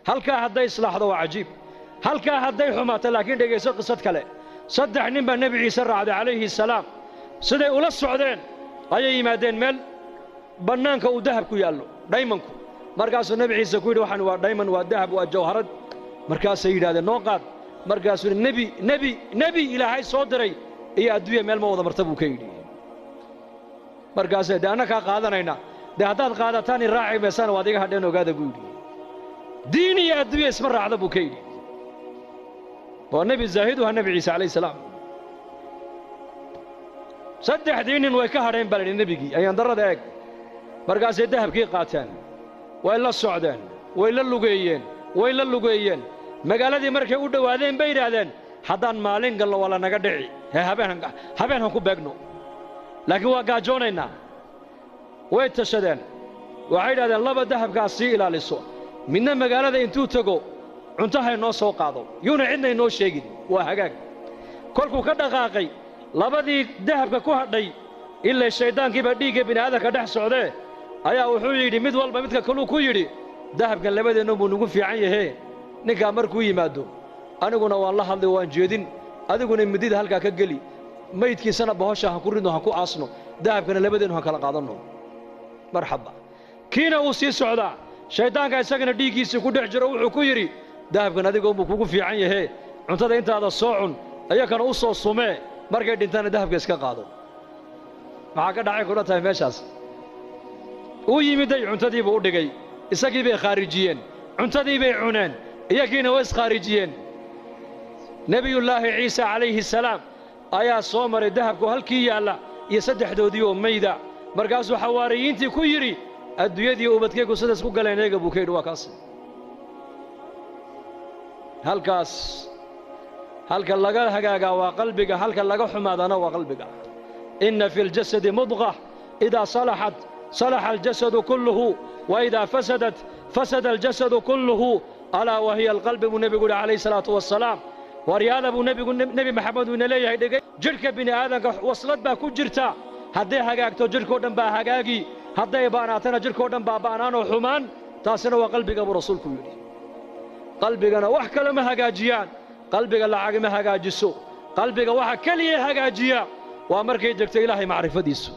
halkaa hadday islaaxdo waa cajiib halkaa hadday xumaato laakiin dhegayso qisad kale saddex nin baa nebi ciise raacday calayhi salaam siday ula socdeen ayay yimaadeen meel bannaanka uu dahab ku yaallo dhaymanku markaasuu nebi ciise ku yidhi waxaan waa dhayman waa dahab waa jawharad markaasay yidhahdeen noo qaad markaasuu nebi ilaahay soo diray iyo adduunya meel ma wada marta buu ka yidhi markaasay dee annakaa qaadanayna dee haddaad qaadataan in raaci maysana waad iga hadheen ogaada buu yidhi diin iyo adduunya isma raacda buu ka yidhi waa nebi zaahidu ha nebi ciise calayhi salaam saddexdii nin way ka hadheen baa layidhi nebigii ayaan darrada eeg markaasay dahabkii qaateen way la socdeen way la lugeeyeen magaaladii markay u dhowaadeen bay yidhaahdeen haddaan maalin galno waa lanaga dhici habeen han ku beegno laakiin waa gaajoonaynaa way tashadeen waxay yidhahdeen laba dahabkaas sii ilaaliso midna magaalada intuu tego cuntahay noo soo qaado yuuna cidna inoo sheegin waa hagaag kolkuu ka dhaqaaqay labadii dahabka ku hadhay ilaa shayddaankiiba dhiigga bini'aadanka dhex socdee ayaa wuxuu yidhi mid walba midka kaluu ku yidhi dahabkan labadeennu buu nugu fiican yahee ninkaa markuu yimaado aniguna waan la hadlay waan jeedin adiguna midida halkaa ka geli maydkiisana bahosha han ku ridno han ku aasno dahabkana labadeennu han kala qaadanno marxaba kiina uu sii socdaa shayddaanka isagana dhiiggiisii ku dhex jiro wuxuu ku yidhi dahabkan adigoonbuu kugu fiican yahee cuntada intaada soo cun iyakana u soo sumee markay dhintaana dahabka iska qaado maxaa ka dhacay kula tahay meeshaas uu yimiday cuntadiibuu u dhigay isagii bay khaarijiyeen cuntadii bay cuneen iyagiina way iskhaarijiyeen nebiyullaahi ciise calayhi salaam ayaa soo maray dahabku halkii yaalla iyo saddexdoodii oo mayda markaasuu xawaariyiintii ku yidhi adduunyadii ubadkaygu sidaas ku galeen eega buu ka yidhi waa kaas halkaas halka laga hagaagaa waa qalbiga halka laga xumaadana waa qalbiga inna fi ljasadi mudqa idaa salaxat salaxa aljasadu kulluhu wa idaa fasadat fasada aljasadu kulluhu alaa wahiya alqalbi buu nebigu yidhi calayhi salaatu wassalaam waryaada buu nebi maxamed uu ina leeyahay dhegay jidhka bini'aadanka waslad baa ku jirta hadday hagaagto jidhkoo dhan baa hagaagi hadday baanaatana jidhkoo dhan baa ba'naanoo xumaan taasina waa qalbiga buu rasuulku yidhi qalbigana wax kale ma hagaajiyaan qalbiga lacag ma hagaajiso qalbiga waxa kaliya hagaajiya waa markay degto ilaahay macrifadiisu